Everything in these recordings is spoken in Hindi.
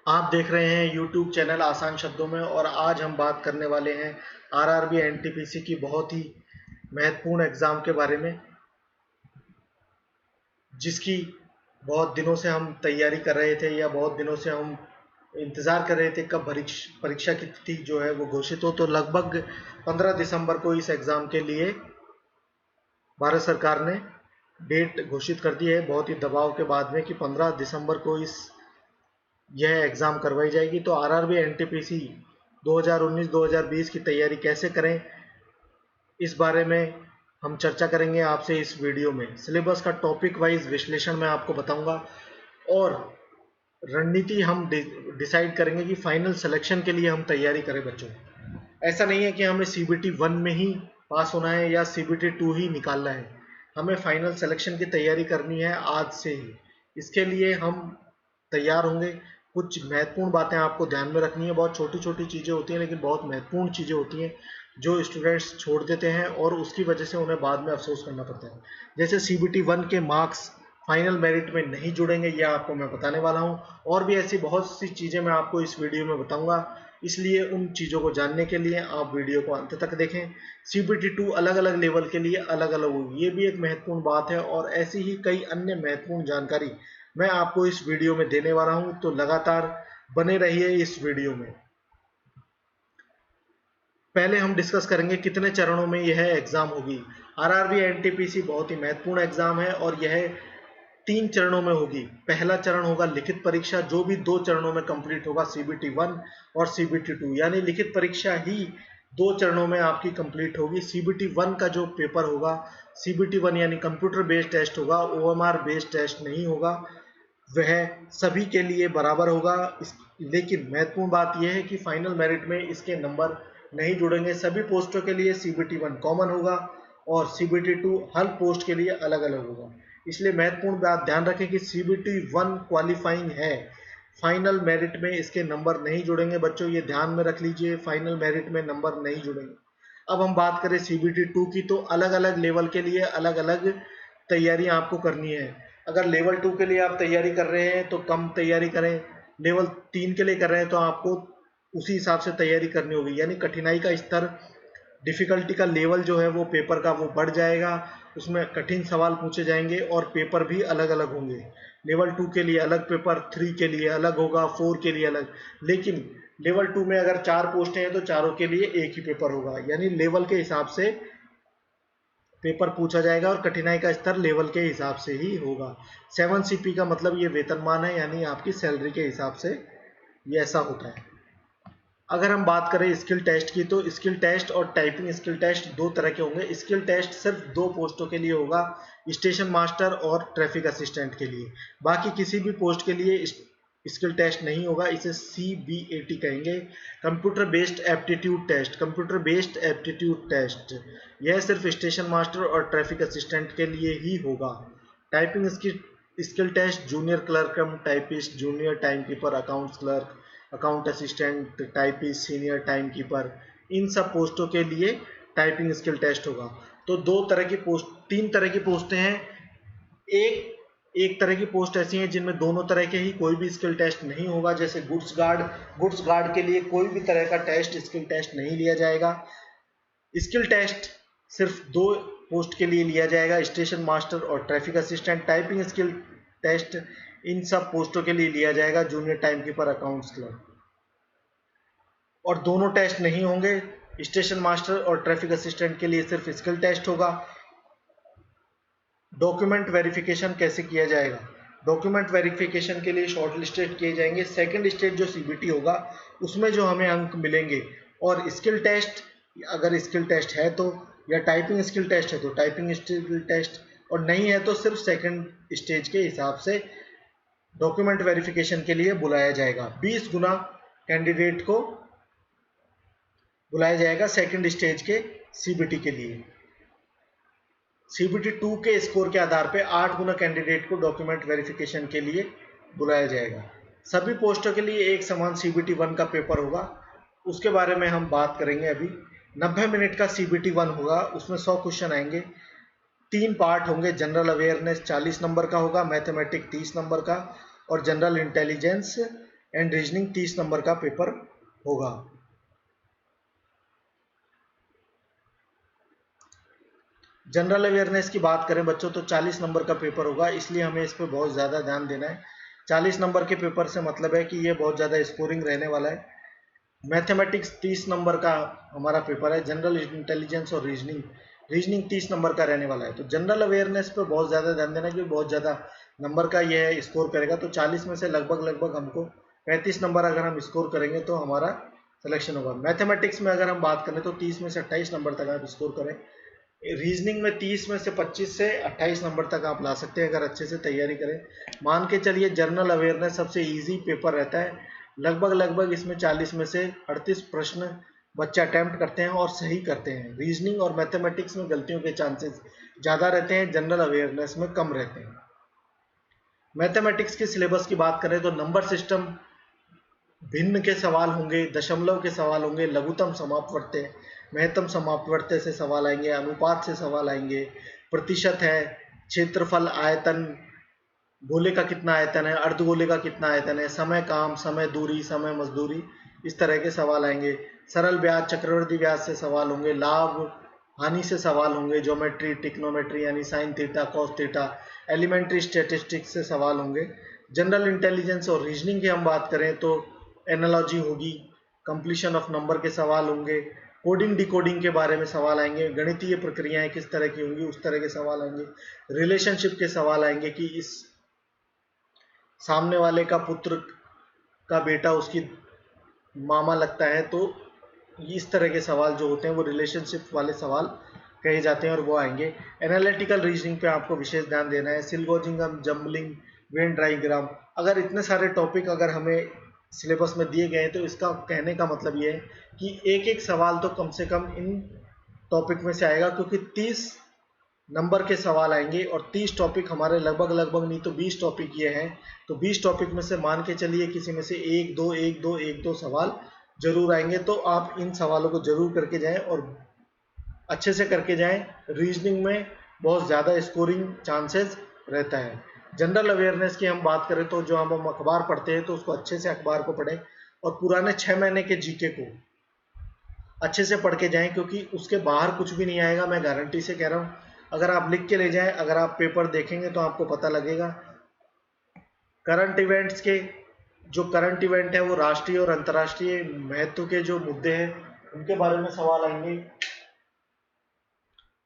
आप देख रहे हैं यूट्यूब चैनल आसान शब्दों में और आज हम बात करने वाले हैं आरआरबी एनटीपीसी की बहुत ही महत्वपूर्ण एग्ज़ाम के बारे में, जिसकी बहुत दिनों से हम तैयारी कर रहे थे या बहुत दिनों से हम इंतज़ार कर रहे थे कब परीक्षा की तिथि जो है वो घोषित हो। तो लगभग 15 दिसंबर को इस एग्ज़ाम के लिए भारत सरकार ने डेट घोषित कर दी है, बहुत ही दबाव के बाद में, कि 15 दिसंबर को यह एग्ज़ाम करवाई जाएगी। तो आरआरबी एनटीपीसी 2019-2020 की तैयारी कैसे करें, इस बारे में हम चर्चा करेंगे आपसे इस वीडियो में। सिलेबस का टॉपिक वाइज विश्लेषण मैं आपको बताऊंगा और रणनीति हम डिसाइड करेंगे कि फाइनल सिलेक्शन के लिए हम तैयारी करें बच्चों। ऐसा नहीं है कि हमें सीबीटी 1 में ही पास होना है या सीबीटी 2 ही निकालना है, हमें फाइनल सिलेक्शन की तैयारी करनी है आज से ही। इसके लिए हम तैयार होंगे। कुछ महत्वपूर्ण बातें आपको ध्यान में रखनी है, बहुत छोटी छोटी चीज़ें होती हैं लेकिन बहुत महत्वपूर्ण चीज़ें होती हैं जो स्टूडेंट्स छोड़ देते हैं और उसकी वजह से उन्हें बाद में अफसोस करना पड़ता है। जैसे सीबीटी 1 के मार्क्स फाइनल मेरिट में नहीं जुड़ेंगे, यह आपको मैं बताने वाला हूं। और भी ऐसी बहुत सी चीज़ें मैं आपको इस वीडियो में बताऊंगा, इसलिए उन चीज़ों को जानने के लिए आप वीडियो को अंत तक देखें। सीबीटी 2 अलग अलग लेवल के लिए अलग अलग होगी, ये भी एक महत्वपूर्ण बात है और ऐसी ही कई अन्य महत्वपूर्ण जानकारी मैं आपको इस वीडियो में देने वाला हूं, तो लगातार बने रहिए इस वीडियो में। पहले हम डिस्कस करेंगे कितने चरणों में यह एग्जाम होगी। आरआरबी एनटीपीसी बहुत ही महत्वपूर्ण एग्जाम है और यह 3 चरणों में होगी। पहला चरण होगा लिखित परीक्षा, जो भी 2 चरणों में कंप्लीट होगा, सीबीटी 1 और सीबीटी 2, यानी लिखित परीक्षा ही 2 चरणों में आपकी कंप्लीट होगी। सीबीटी 1 का जो पेपर होगा, सीबीटी 1 यानी कंप्यूटर बेस्ड टेस्ट होगा, ओएमआर बेस्ड टेस्ट नहीं होगा, वह सभी के लिए बराबर होगा। लेकिन महत्वपूर्ण बात यह है कि फाइनल मेरिट में इसके नंबर नहीं जुड़ेंगे। सभी पोस्टों के लिए सीबीटी 1 कॉमन होगा और सीबीटी 2 हर पोस्ट के लिए अलग अलग होगा। इसलिए महत्वपूर्ण बात ध्यान रखें कि सीबीटी 1 क्वालिफाइंग है, फाइनल मेरिट में इसके नंबर नहीं जुड़ेंगे बच्चों, ये ध्यान में रख लीजिए, फाइनल मेरिट में नंबर नहीं जुड़ेंगे। अब हम बात करें सीबीटी 2 की, तो अलग अलग लेवल के लिए अलग अलग तैयारियां आपको करनी है। अगर लेवल 2 के लिए आप तैयारी कर रहे हैं तो कम तैयारी करें, लेवल 3 के लिए कर रहे हैं तो आपको उसी हिसाब से तैयारी करनी होगी, यानी कठिनाई का स्तर, डिफ़िकल्टी का लेवल जो है वो पेपर का वो बढ़ जाएगा, उसमें कठिन सवाल पूछे जाएंगे और पेपर भी अलग अलग होंगे। लेवल 2 के लिए अलग पेपर, 3 के लिए अलग होगा, 4 के लिए अलग। लेकिन लेवल 2 में अगर 4 पोस्टें हैं तो चारों के लिए एक ही पेपर होगा, यानी लेवल के हिसाब से पेपर पूछा जाएगा और कठिनाई का स्तर लेवल के हिसाब से ही होगा। 7 CP का मतलब ये वेतनमान है, यानी आपकी सैलरी के हिसाब से ये ऐसा होता है। अगर हम बात करें स्किल टेस्ट की, तो स्किल टेस्ट और टाइपिंग स्किल टेस्ट 2 तरह के होंगे। स्किल टेस्ट सिर्फ 2 पोस्टों के लिए होगा, स्टेशन मास्टर और ट्रैफिक असिस्टेंट के लिए। बाकी किसी भी पोस्ट के लिए स्किल टेस्ट नहीं होगा, इसे CBAT कहेंगे, computer based aptitude test. Computer based aptitude test यह सिर्फ स्टेशन मास्टर और ट्रैफिक असिस्टेंट के लिए ही होगा। Typing skill test junior clerk, typist, junior timekeeper, accounts clerk, account assistant, typist, senior time keeper, इन सब पोस्टों के लिए टाइपिंग स्किल टेस्ट होगा। तो 3 तरह की पोस्टें हैं। एक तरह की पोस्ट ऐसी हैं जिनमें दोनों तरह के ही कोई भी स्किल टेस्ट नहीं होगा, जैसे गुड्स गार्ड के लिए कोई भी तरह का स्किल टेस्ट नहीं लिया जाएगा। स्किल टेस्ट सिर्फ 2 पोस्ट के लिए लिया जाएगा, स्टेशन मास्टर और traffic assistant. Typing skill test इन सब पोस्टों के लिए लिया जाएगा, junior time keeper, accounts clerk. और दोनों टेस्ट नहीं होंगे, स्टेशन मास्टर और ट्रैफिक असिस्टेंट के लिए सिर्फ स्किल टेस्ट होगा। डॉक्यूमेंट वेरिफिकेशन कैसे किया जाएगा? डॉक्यूमेंट वेरिफिकेशन के लिए शॉर्ट लिस्टेड किए जाएंगे। सेकंड स्टेज जो सीबीटी होगा उसमें जो हमें अंक मिलेंगे, और स्किल टेस्ट, अगर स्किल टेस्ट है तो, या टाइपिंग स्किल टेस्ट है तो टाइपिंग स्किल टेस्ट, और नहीं है तो सिर्फ सेकंड स्टेज के हिसाब से डॉक्यूमेंट वेरिफिकेशन के लिए बुलाया जाएगा। 20 गुना कैंडिडेट को बुलाया जाएगा सेकंड स्टेज के सीबीटी के लिए। सीबीटी 2 के स्कोर के आधार पर 8 गुना कैंडिडेट को डॉक्यूमेंट वेरिफिकेशन के लिए बुलाया जाएगा। सभी पोस्टों के लिए एक समान सीबीटी 1 का पेपर होगा, उसके बारे में हम बात करेंगे अभी। 90 मिनट का सीबीटी 1 होगा, उसमें 100 क्वेश्चन आएंगे। 3 पार्ट होंगे, जनरल अवेयरनेस 40 नंबर का होगा, मैथमेटिक्स 30 नंबर का, और general intelligence and reasoning 30 number का पेपर होगा। जनरल अवेयरनेस की बात करें बच्चों तो 40 नंबर का पेपर होगा, इसलिए हमें इस पर बहुत ज़्यादा ध्यान देना है। 40 नंबर के पेपर से मतलब है कि ये बहुत ज़्यादा स्कोरिंग रहने वाला है। मैथमेटिक्स 30 नंबर का हमारा पेपर है। जनरल इंटेलिजेंस और रीजनिंग 30 नंबर का रहने वाला है। तो जनरल अवेयरनेस पे बहुत ज़्यादा ध्यान देना क्योंकि बहुत ज़्यादा नंबर का ये है, स्कोर करेगा। तो 40 में से लगभग हमको 35 नंबर अगर हम स्कोर करेंगे तो हमारा सिलेक्शन होगा। मैथमेटिक्स में अगर हम बात करें तो 30 में से 28 नंबर तक आप स्कोर करें। रीजनिंग में 30 में से 25 से 28 नंबर तक आप ला सकते हैं अगर अच्छे से तैयारी करें। मान के चलिए जनरल अवेयरनेस सबसे इजी पेपर रहता है। लगभग इसमें 40 में से 38 प्रश्न बच्चे अटेम्प्ट करते हैं और सही करते हैं। रीजनिंग और मैथमेटिक्स में गलतियों के चांसेस ज़्यादा रहते हैं, जनरल अवेयरनेस में कम रहते हैं। मैथमेटिक्स के सिलेबस की बात करें तो नंबर सिस्टम, भिन्न के सवाल होंगे, दशमलव के सवाल होंगे, लघुत्तम समापवर्त्य, महत्तम समापवर्त्य से सवाल आएंगे, अनुपात से सवाल आएंगे, प्रतिशत है, क्षेत्रफल, आयतन, गोले का कितना आयतन है, अर्धगोले का कितना आयतन है, समय काम, समय दूरी, समय मजदूरी, इस तरह के सवाल आएंगे। सरल ब्याज, चक्रवृद्धि ब्याज से सवाल होंगे, लाभ हानि से सवाल होंगे, ज्योमेट्री, टिक्नोमेट्री यानी sine theta, cos theta, elementary statistics से सवाल होंगे। जनरल इंटेलिजेंस और रीजनिंग की हम बात करें तो एनालॉजी होगी, कंप्लीशन ऑफ नंबर के सवाल होंगे, कोडिंग डिकोडिंग के बारे में सवाल आएंगे, गणितीय प्रक्रियाएं किस तरह की होंगी उस तरह के सवाल आएंगे, रिलेशनशिप के सवाल आएंगे कि इस सामने वाले का पुत्र का बेटा उसकी मामा लगता है, तो इस तरह के सवाल जो होते हैं वो रिलेशनशिप वाले सवाल कहे जाते हैं और वो आएंगे। एनालिटिकल रीजनिंग पे आपको विशेष ध्यान देना है। सिलोजिज्म, जम्बलिंग, वेन डायग्राम, अगर इतने सारे टॉपिक अगर हमें सिलेबस में दिए गए हैं तो इसका कहने का मतलब ये है कि एक एक सवाल तो कम से कम इन टॉपिक में से आएगा, क्योंकि 30 नंबर के सवाल आएंगे और 30 टॉपिक हमारे लगभग नहीं तो 20 टॉपिक ये हैं। तो 20 टॉपिक में से मान के चलिए किसी में से एक दो सवाल जरूर आएंगे। तो आप इन सवालों को जरूर करके जाएं और अच्छे से करके जाएं। रीजनिंग में बहुत ज़्यादा स्कोरिंग चांसेस रहता है। जनरल अवेयरनेस की हम बात करें तो जो हम अखबार पढ़ते हैं तो उसको अच्छे से अखबार को पढ़ें और पुराने 6 महीने के जीके को अच्छे से पढ़ के जाएं, क्योंकि उसके बाहर कुछ भी नहीं आएगा, मैं गारंटी से कह रहा हूँ। अगर आप लिख के ले जाएं, अगर आप पेपर देखेंगे तो आपको पता लगेगा। करंट इवेंट्स के जो करंट इवेंट है वो राष्ट्रीय और अंतर्राष्ट्रीय महत्व के जो मुद्दे हैं उनके बारे में सवाल आएंगे।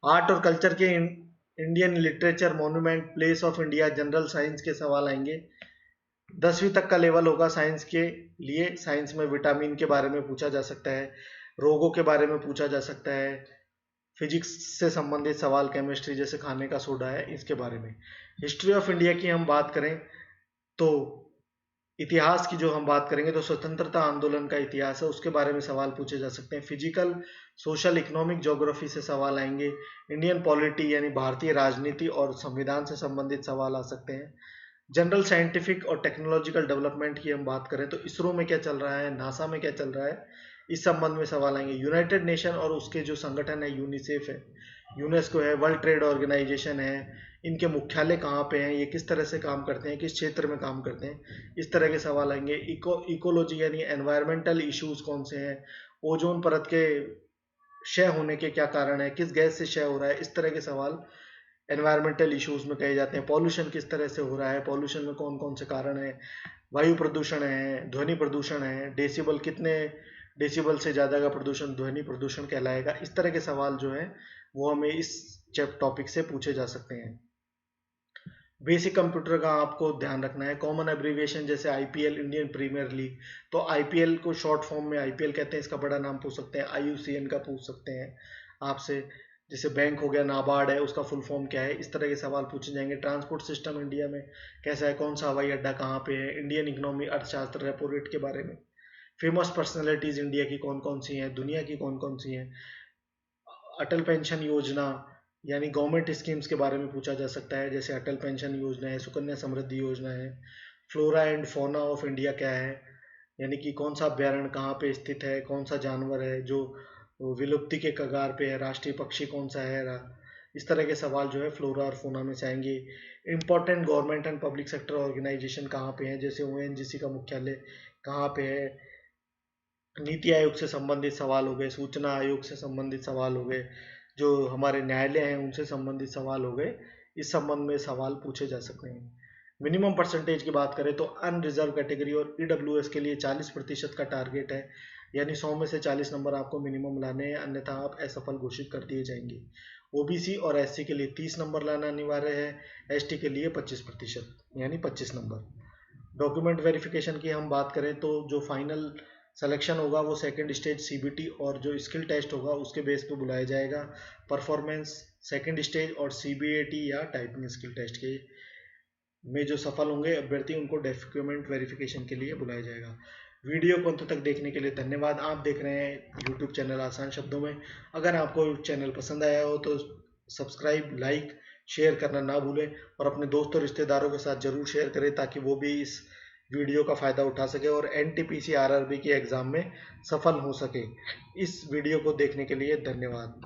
आर्ट और कल्चर के Indian literature, monument, place of India, general science के सवाल आएंगे। 10वीं तक का लेवल होगा साइंस के लिए। साइंस में विटामिन के बारे में पूछा जा सकता है, रोगों के बारे में पूछा जा सकता है, फिजिक्स से संबंधित सवाल, केमिस्ट्री जैसे खाने का सोडा है इसके बारे में। हिस्ट्री ऑफ इंडिया की हम बात करें तो इतिहास की जो हम बात करेंगे तो स्वतंत्रता आंदोलन का इतिहास है उसके बारे में सवाल पूछे जा सकते हैं। फिजिकल, सोशल, इकोनॉमिक, ज्योग्राफी से सवाल आएंगे। इंडियन पॉलिटी यानी भारतीय राजनीति और संविधान से संबंधित सवाल आ सकते हैं। जनरल साइंटिफिक और टेक्नोलॉजिकल डेवलपमेंट की हम बात करें तो इसरो में क्या चल रहा है, नासा में क्या चल रहा है, इस संबंध में सवाल आएंगे। यूनाइटेड नेशन और उसके जो संगठन है, यूनिसेफ है, यूनेस्को है, वर्ल्ड ट्रेड ऑर्गेनाइजेशन है, इनके मुख्यालय कहाँ पे हैं, ये किस तरह से काम करते हैं, किस क्षेत्र में काम करते हैं, इस तरह के सवाल आएंगे। इकोलॉजी यानी एनवायरमेंटल इश्यूज कौन से हैं, ओजोन परत के क्षय होने के क्या कारण है, किस गैस से क्षय हो रहा है, इस तरह के सवाल एनवायरमेंटल इश्यूज में कहे जाते हैं। पॉल्यूशन किस तरह से हो रहा है, पॉल्यूशन में कौन कौन से कारण है, वायु प्रदूषण है, ध्वनि प्रदूषण है, डेसिबल कितने डेसिबल से ज़्यादा का प्रदूषण ध्वनि प्रदूषण कहलाएगा। इस तरह के सवाल जो है वो हमें इस टॉपिक से पूछे जा सकते हैं। बेसिक कंप्यूटर का आपको ध्यान रखना है। कॉमन एब्रीविएशन जैसे आईपीएल, इंडियन प्रीमियर लीग, तो आईपीएल को शॉर्ट फॉर्म में आईपीएल कहते हैं, इसका बड़ा नाम पूछ सकते हैं। आईयूसीएन का पूछ सकते हैं आपसे। जैसे बैंक हो गया, नाबार्ड है, उसका फुल फॉर्म क्या है, इस तरह के सवाल पूछे जाएंगे। ट्रांसपोर्ट सिस्टम इंडिया में कैसा है, कौन सा हवाई अड्डा कहाँ पे है, इंडियन इकोनॉमी, अर्थशास्त्र, रेपो रेट के बारे में। फेमस पर्सनैलिटीज इंडिया की कौन कौन सी हैं, दुनिया की कौन कौन सी हैं। अटल पेंशन योजना यानी गवर्नमेंट स्कीम्स के बारे में पूछा जा सकता है, जैसे अटल पेंशन योजना है, सुकन्या समृद्धि योजना है। Flora and fauna of India क्या है, यानी कि कौन सा अभ्यारण्य कहाँ पे स्थित है, कौन सा जानवर है जो विलुप्ति के कगार पे है, राष्ट्रीय पक्षी कौन सा है। इस तरह के सवाल जो है फ्लोरा और फौना में से आएंगे। Important government and public sector organisation कहाँ पे हैं, जैसे ओएनजीसी का मुख्यालय कहाँ पे है, नीति आयोग से संबंधित सवाल हो गए, सूचना आयोग से संबंधित सवाल हो गए, जो हमारे न्यायालय हैं उनसे संबंधित सवाल हो गए, इस संबंध में सवाल पूछे जा सकते हैं। मिनिमम परसेंटेज की बात करें तो अनरिजर्व कैटेगरी और ईडब्ल्यूएस के लिए 40% का टारगेट है, यानी 100 में से 40 नंबर आपको मिनिमम लाने हैं, अन्यथा आप असफल घोषित कर दिए जाएंगे। ओबीसी और एससी के लिए 30 नंबर लाना अनिवार्य है, एसटी के लिए 25% यानी 25 नंबर। डॉक्यूमेंट वेरिफिकेशन की हम बात करें तो जो फाइनल सिलेक्शन होगा वो सेकंड स्टेज सीबीटी और जो स्किल टेस्ट होगा उसके बेस पे बुलाया जाएगा। परफॉर्मेंस सेकंड स्टेज और सीबीएटी या टाइपिंग स्किल टेस्ट के में जो सफल होंगे अभ्यर्थी उनको डॉक्यूमेंट वेरिफिकेशन के लिए बुलाया जाएगा। वीडियो को अंत तक देखने के लिए धन्यवाद। आप देख रहे हैं यूट्यूब चैनल आसान शब्दों में। अगर आपको चैनल पसंद आया हो तो सब्सक्राइब, लाइक, शेयर करना ना भूलें और अपने दोस्तों रिश्तेदारों के साथ जरूर शेयर करें ताकि वो भी इस वीडियो का फ़ायदा उठा सके और एनटीपीसी आरआरबी के एग्ज़ाम में सफल हो सके। इस वीडियो को देखने के लिए धन्यवाद।